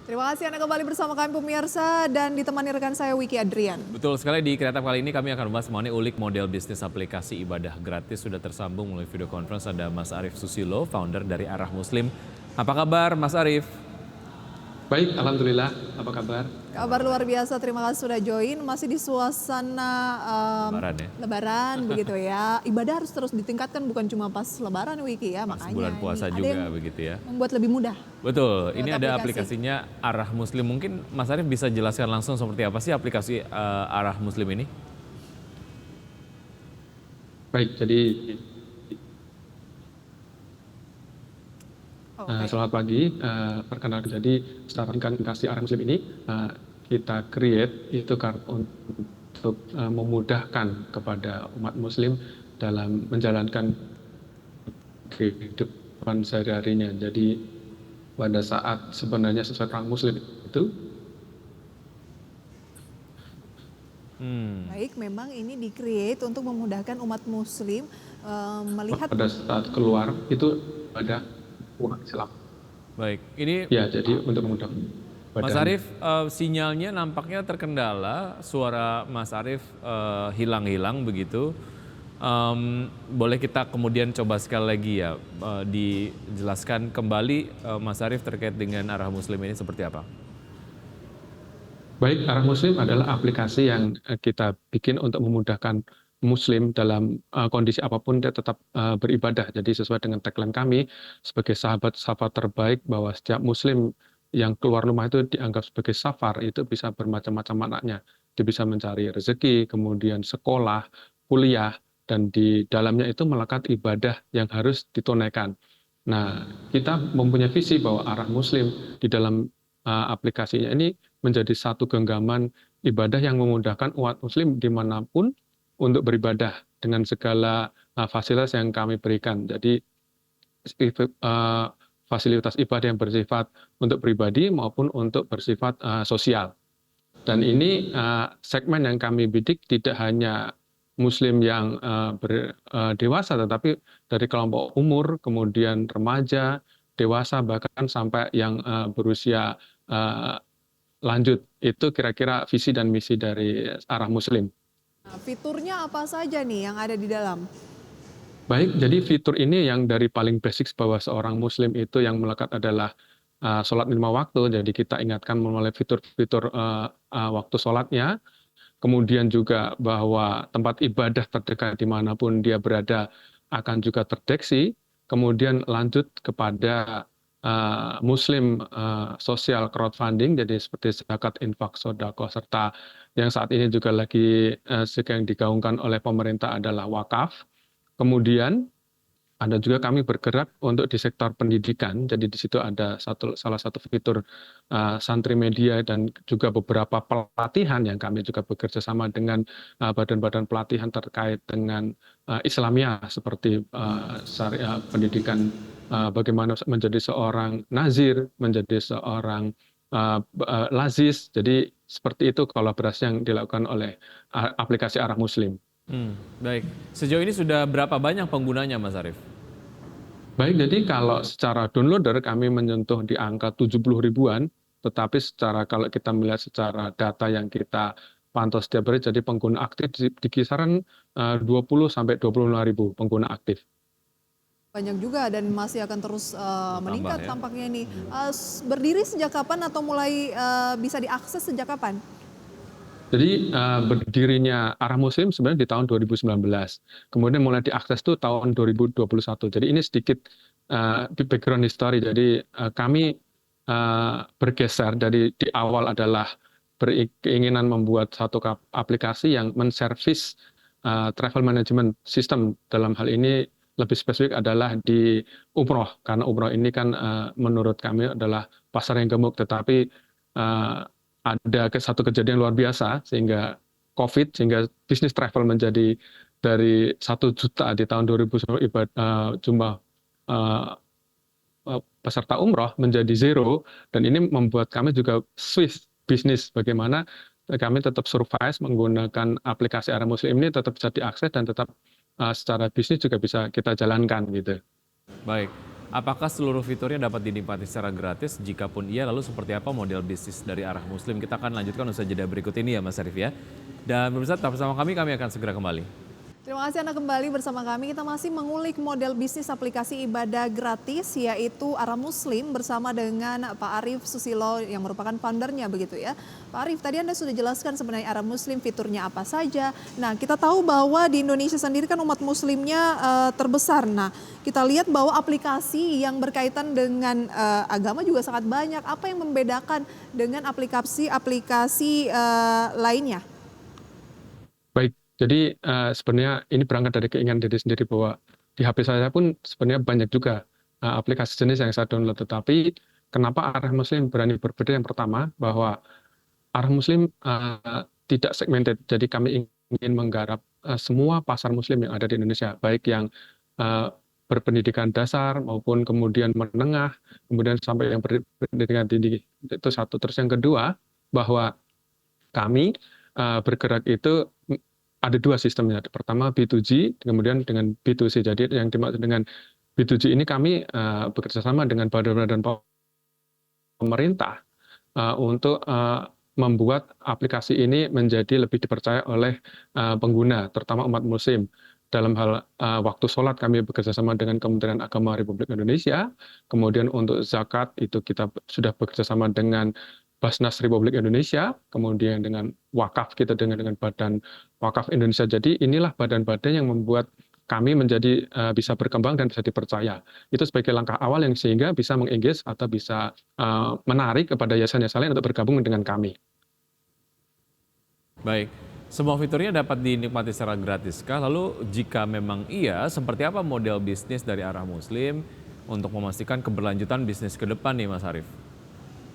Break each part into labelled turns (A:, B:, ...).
A: Terima kasih Anda kembali bersama kami pemirsa dan ditemani rekan saya Wiki Adrian.
B: Betul sekali, di Kreatif kali ini kami akan membahas mengenai ulik model bisnis aplikasi ibadah gratis. Sudah tersambung melalui video conference ada Mas Arief Susilo, founder dari Arah Muslim. Apa kabar Mas Arief?
C: Baik, alhamdulillah. Apa kabar?
A: Kabar luar biasa, terima kasih sudah join. Masih di suasana Lebaran begitu ya. Ibadah harus terus ditingkatkan, bukan cuma pas Lebaran Wiki ya.
B: Pas
A: makanya
B: bulan puasa
A: ada
B: juga
A: yang
B: begitu ya.
A: membuat lebih mudah.
B: Betul, ini ada
A: aplikasi.
B: aplikasinya Arah Muslim. Mungkin Mas Arief bisa jelaskan langsung seperti apa sih aplikasi Arah Muslim ini?
C: Baik, jadi selamat pagi. Perkenalkan, jadi startup aplikasi Arah Muslim ini kita create itu untuk memudahkan kepada umat Muslim dalam menjalankan kehidupan sehari-harinya. Jadi pada saat sebenarnya seseorang Muslim itu
A: Baik, memang ini di-create untuk memudahkan umat Muslim melihat.
C: pada saat keluar itu ada umat Islam.
B: Baik, ini
C: Ya, jadi untuk memudahkan.
B: Mas Arief, sinyalnya nampaknya terkendala, suara Mas Arief hilang-hilang begitu. Boleh kita kemudian coba sekali lagi ya, dijelaskan kembali Mas Arief terkait dengan Arah Muslim ini seperti apa?
C: Baik, Arah Muslim adalah aplikasi yang kita bikin untuk memudahkan Muslim dalam kondisi apapun dia tetap beribadah. Jadi sesuai dengan tagline kami sebagai sahabat-sahabat terbaik, bahwa setiap Muslim yang keluar rumah itu dianggap sebagai safar, itu bisa bermacam-macam maknanya. Dia bisa mencari rezeki, kemudian sekolah, kuliah, dan di dalamnya itu melekat ibadah yang harus ditunaikan. Nah, kita mempunyai visi bahwa Arah Muslim di dalam aplikasinya ini menjadi satu genggaman ibadah yang memudahkan umat Muslim dimanapun untuk beribadah dengan segala fasilitas yang kami berikan. Jadi fasilitas ibadah yang bersifat untuk pribadi maupun untuk bersifat sosial. Dan ini segmen yang kami bidik tidak hanya Muslim yang dewasa, tetapi dari kelompok umur, kemudian remaja, dewasa, bahkan sampai yang berusia lanjut. Itu kira-kira visi dan misi dari Arah Muslim.
A: Fiturnya apa saja nih yang ada di dalam?
C: Baik, jadi fitur ini yang dari paling basic bahwa seorang Muslim itu yang melekat adalah sholat 5 waktu. Jadi kita ingatkan melalui fitur-fitur waktu sholatnya. Kemudian juga bahwa tempat ibadah terdekat dimanapun dia berada akan juga terdeteksi. Kemudian lanjut kepada Muslim social crowdfunding, jadi seperti zakat, infak, sodako, serta yang saat ini juga lagi sedang digaungkan oleh pemerintah adalah wakaf. Kemudian ada juga kami bergerak untuk di sektor pendidikan, jadi di situ ada salah satu fitur santri media dan juga beberapa pelatihan yang kami juga bekerja sama dengan badan-badan pelatihan terkait dengan Islamiyah, seperti syariah pendidikan, bagaimana menjadi seorang nazir, menjadi seorang lazis. Jadi seperti itu kolaborasi yang dilakukan oleh aplikasi Arah Muslim.
B: Baik, sejauh ini sudah berapa banyak penggunanya Mas Arief?
C: Baik, jadi kalau secara downloader kami menyentuh di angka 70 ribuan, tetapi kalau kita melihat secara data yang kita pantau setiap hari, jadi pengguna aktif di kisaran 20 sampai 25 ribu pengguna aktif.
A: Banyak juga dan masih akan terus meningkat
B: ya.
A: tampaknya ini. Berdiri sejak kapan atau mulai bisa diakses sejak kapan?
C: Jadi berdirinya Arah Muslim sebenarnya di tahun 2019. Kemudian mulai diakses itu tahun 2021. Jadi ini sedikit background history. Jadi kami bergeser dari di awal adalah keinginan membuat satu aplikasi yang menservis travel management system. Dalam hal ini lebih spesifik adalah di umroh. Karena umroh ini kan menurut kami adalah pasar yang gemuk, tetapi ada satu kejadian luar biasa sehingga COVID, sehingga bisnis travel menjadi dari 1 juta di tahun 2010 jumlah peserta umroh menjadi zero, dan ini membuat kami juga switch bisnis, bagaimana kami tetap survive menggunakan aplikasi Arah Muslim ini, tetap bisa diakses dan tetap secara bisnis juga bisa kita jalankan gitu.
B: Baik, Apakah seluruh fiturnya dapat dinikmati secara gratis? Jikapun iya, lalu seperti apa model bisnis dari Arah Muslim? Kita akan lanjutkan usai jeda berikut ini ya Mas Arif ya. Dan pemirsa tetap bersama kami akan segera kembali.
A: Terima kasih Anda kembali bersama kami. Kita masih mengulik model bisnis aplikasi ibadah gratis yaitu Arah Muslim bersama dengan Pak Arief Susilo yang merupakan foundernya begitu ya. Pak Arief, tadi Anda sudah jelaskan sebenarnya Arah Muslim fiturnya apa saja. Nah, kita tahu bahwa di Indonesia sendiri kan umat muslimnya terbesar. Nah, kita lihat bahwa aplikasi yang berkaitan dengan agama juga sangat banyak. Apa yang membedakan dengan aplikasi-aplikasi lainnya?
C: Baik, jadi sebenarnya ini berangkat dari keinginan diri sendiri bahwa di HP saya pun sebenarnya banyak juga aplikasi jenis yang saya download. Tetapi kenapa Arah Muslim berani berbeda? Yang pertama bahwa Arah Muslim tidak segmented. Jadi kami ingin menggarap semua pasar Muslim yang ada di Indonesia, baik yang berpendidikan dasar maupun kemudian menengah, kemudian sampai yang berpendidikan tinggi. Itu satu. Terus yang kedua bahwa kami bergerak itu ada dua sistemnya. Pertama B2G, kemudian dengan B2C. Jadi yang dimaksud dengan B2G ini kami bekerja sama dengan badan-badan pemerintah untuk membuat aplikasi ini menjadi lebih dipercaya oleh pengguna, terutama umat muslim. Dalam hal waktu sholat kami bekerja sama dengan Kementerian Agama Republik Indonesia. Kemudian untuk zakat itu kita sudah bekerja sama dengan Basnas Republik Indonesia, kemudian dengan wakaf kita dengan Badan Wakaf Indonesia. Jadi inilah badan-badan yang membuat kami menjadi bisa berkembang dan bisa dipercaya. Itu sebagai langkah awal yang sehingga bisa mengengage atau bisa menarik kepada yayasan-yayasan lain untuk bergabung dengan kami.
B: Baik, semua fiturnya dapat dinikmati secara gratiskah? Lalu jika memang iya, seperti apa model bisnis dari Arah Muslim untuk memastikan keberlanjutan bisnis ke depan nih Mas Arief?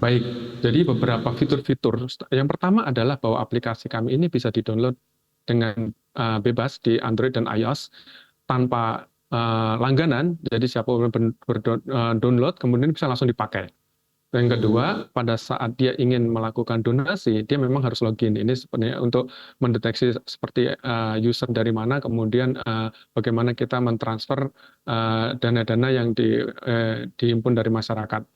C: Baik, jadi beberapa fitur-fitur. Yang pertama adalah bahwa aplikasi kami ini bisa di-download dengan bebas di Android dan iOS tanpa langganan. Jadi siapapun berdownload kemudian bisa langsung dipakai. Yang kedua, pada saat dia ingin melakukan donasi, dia memang harus login. Ini sebenarnya untuk mendeteksi seperti user dari mana, kemudian bagaimana kita mentransfer dana-dana yang dihimpun dari masyarakat.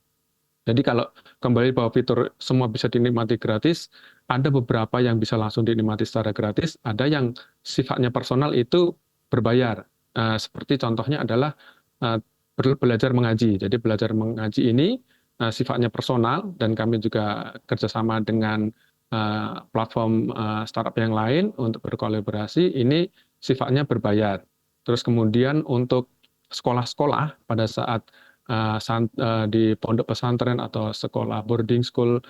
C: Jadi kalau kembali bahwa fitur semua bisa dinikmati gratis, ada beberapa yang bisa langsung dinikmati secara gratis, ada yang sifatnya personal itu berbayar. Seperti contohnya adalah belajar mengaji. Jadi belajar mengaji ini sifatnya personal dan kami juga kerjasama dengan platform startup yang lain untuk berkolaborasi, ini sifatnya berbayar. Terus kemudian untuk sekolah-sekolah pada saat di pondok pesantren atau sekolah boarding school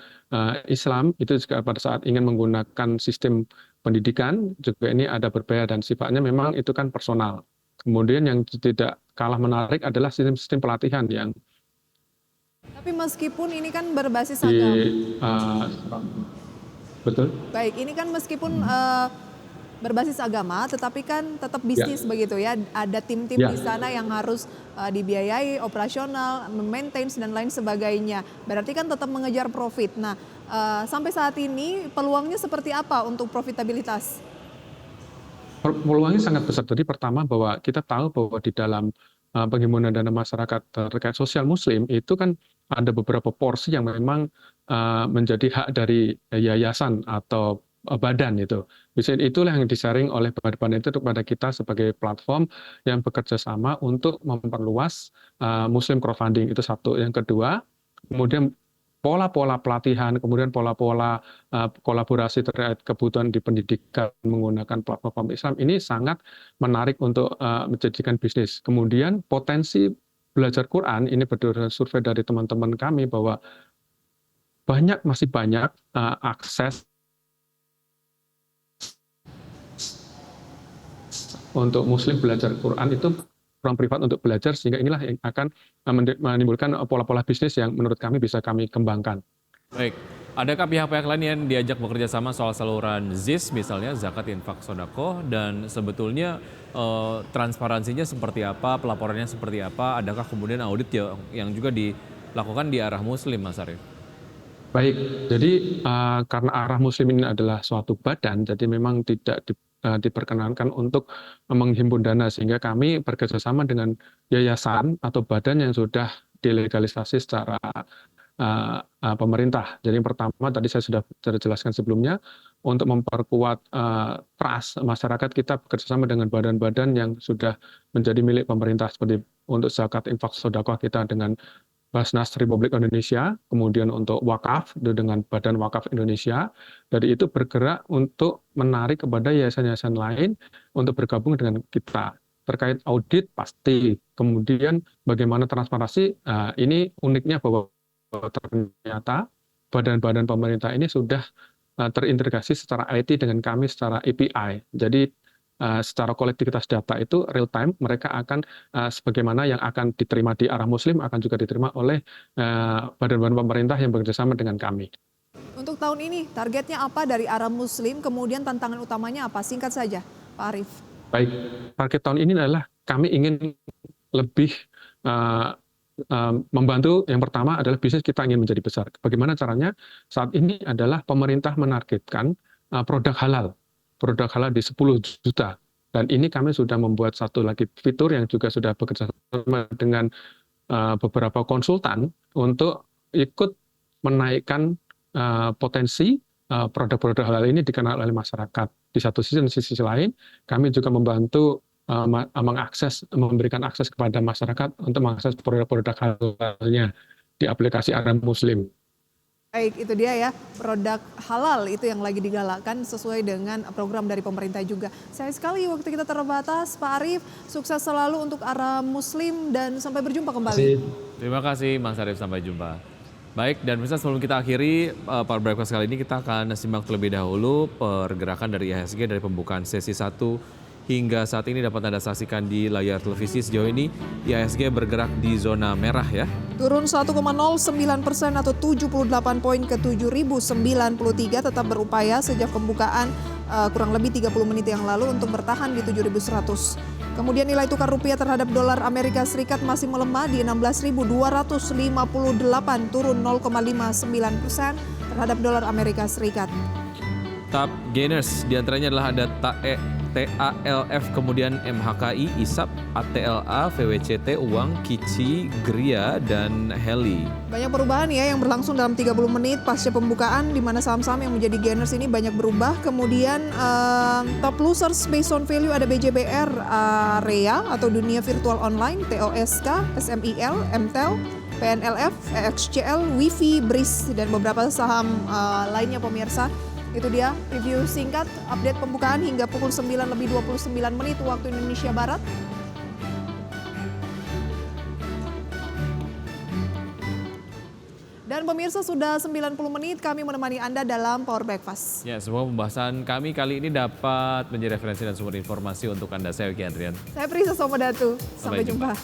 C: Islam itu juga pada saat ingin menggunakan sistem pendidikan juga ini ada berbayar dan sifatnya memang itu kan personal. Kemudian yang tidak kalah menarik adalah sistem pelatihan yang
A: Tapi meskipun ini kan berbasis agama.
C: Betul.
A: Baik, ini kan meskipun berbasis agama, tetapi kan tetap bisnis begitu ya. Ada tim-tim di sana yang harus dibiayai, operasional, maintenance dan lain sebagainya. Berarti kan tetap mengejar profit. Nah, sampai saat ini peluangnya seperti apa untuk profitabilitas?
C: Peluangnya sangat besar. Jadi pertama bahwa kita tahu bahwa di dalam penghimpun dana masyarakat terkait sosial muslim itu kan ada beberapa porsi yang memang menjadi hak dari yayasan atau badan itu. Biasanya itulah yang disaring oleh badan itu kepada kita sebagai platform yang bekerja sama untuk memperluas Muslim crowdfunding. Itu satu. Yang kedua, kemudian pola-pola pelatihan, kemudian pola-pola kolaborasi terkait kebutuhan di pendidikan menggunakan platform Islam ini sangat menarik untuk menjadikan bisnis. Kemudian potensi belajar Quran ini berdasarkan survei dari teman-teman kami bahwa masih banyak akses untuk muslim belajar Quran itu ruang privat untuk belajar, sehingga inilah yang akan menimbulkan pola-pola bisnis yang menurut kami bisa kami kembangkan.
B: Baik, adakah pihak-pihak lain yang diajak bekerja sama soal saluran ZIS misalnya zakat infak sodako, dan sebetulnya transparansinya seperti apa, pelaporannya seperti apa, adakah kemudian audit yang juga dilakukan di Arah Muslim, Mas Arief?
C: Baik, jadi karena Arah Muslim ini adalah suatu badan, jadi memang tidak diperkenankan untuk menghimpun dana, sehingga kami bekerjasama dengan yayasan atau badan yang sudah dilegalisasi secara pemerintah. Jadi yang pertama tadi saya sudah jelaskan sebelumnya, untuk memperkuat trust masyarakat, kita bekerjasama dengan badan-badan yang sudah menjadi milik pemerintah, seperti untuk zakat, infak, sedekah kita dengan Basnas Republik Indonesia, kemudian untuk wakaf dengan Badan Wakaf Indonesia. Dari itu bergerak untuk menarik kepada yayasan-yayasan lain untuk bergabung dengan kita. Terkait audit pasti, kemudian bagaimana transparansi, ini uniknya bahwa ternyata badan-badan pemerintah ini sudah terintegrasi secara IT dengan kami secara API. Jadi secara kolektivitas data itu real time, mereka akan sebagaimana yang akan diterima di arah Muslim akan juga diterima oleh badan-badan pemerintah yang bekerjasama dengan kami.
A: Untuk tahun ini targetnya apa dari arah Muslim, kemudian tantangan utamanya apa? Singkat saja, Pak Arief.
C: Baik, target tahun ini adalah kami ingin lebih membantu. Yang pertama adalah bisnis kita ingin menjadi besar. Bagaimana caranya? Saat ini adalah pemerintah menargetkan produk halal di 10 juta. Dan ini kami sudah membuat satu lagi fitur yang juga sudah bekerja sama dengan beberapa konsultan untuk ikut menaikkan potensi produk-produk halal ini dikenal oleh masyarakat. Di satu sisi dan sisi lain, kami juga membantu memberikan akses kepada masyarakat untuk mengakses produk-produk halalnya di aplikasi Arah Muslim.
A: Baik, itu dia ya, produk halal itu yang lagi digalakkan sesuai dengan program dari pemerintah juga. Sayang sekali waktu kita terbatas, Pak Arief, sukses selalu untuk Arah Muslim dan sampai berjumpa kembali.
B: Terima kasih Mas Arief, sampai jumpa. Baik, dan pemirsa sebelum kita akhiri Power Breakfast kali ini, kita akan simak terlebih dahulu pergerakan dari IHSG dari pembukaan sesi 1 hingga saat ini dapat Anda saksikan di layar televisi. Sejauh ini IHSG bergerak di zona merah ya.
A: Turun 1,09% atau 78 poin ke 7.093, tetap berupaya sejak pembukaan kurang lebih 30 menit yang lalu untuk bertahan di 7.100. Kemudian nilai tukar rupiah terhadap dolar Amerika Serikat masih melemah di 16.258, turun 0,59% terhadap dolar Amerika Serikat.
B: Top gainers diantaranya adalah ada TALF, kemudian MHKI, ISAP, ATLA, VWCT, Uang, Kici, Gria, dan Heli.
A: Banyak perubahan ya yang berlangsung dalam 30 menit pasca pembukaan, di mana saham-saham yang menjadi gainers ini banyak berubah. Kemudian top losers based on value ada BJBR, REA atau Dunia Virtual Online, TOSK, SMIL, MTEL, PNLF, EXCL, Wifi, BRIS, dan beberapa saham lainnya pemirsa. Itu dia review singkat update pembukaan hingga pukul 9:29 waktu Indonesia Barat. Dan pemirsa, sudah 90 menit kami menemani Anda dalam Power Breakfast.
B: Ya, semua pembahasan kami kali ini dapat menjadi referensi dan sumber informasi untuk Anda. Saya Wiki Andrian.
A: Saya Prisa Somodatu. Sampai jumpa.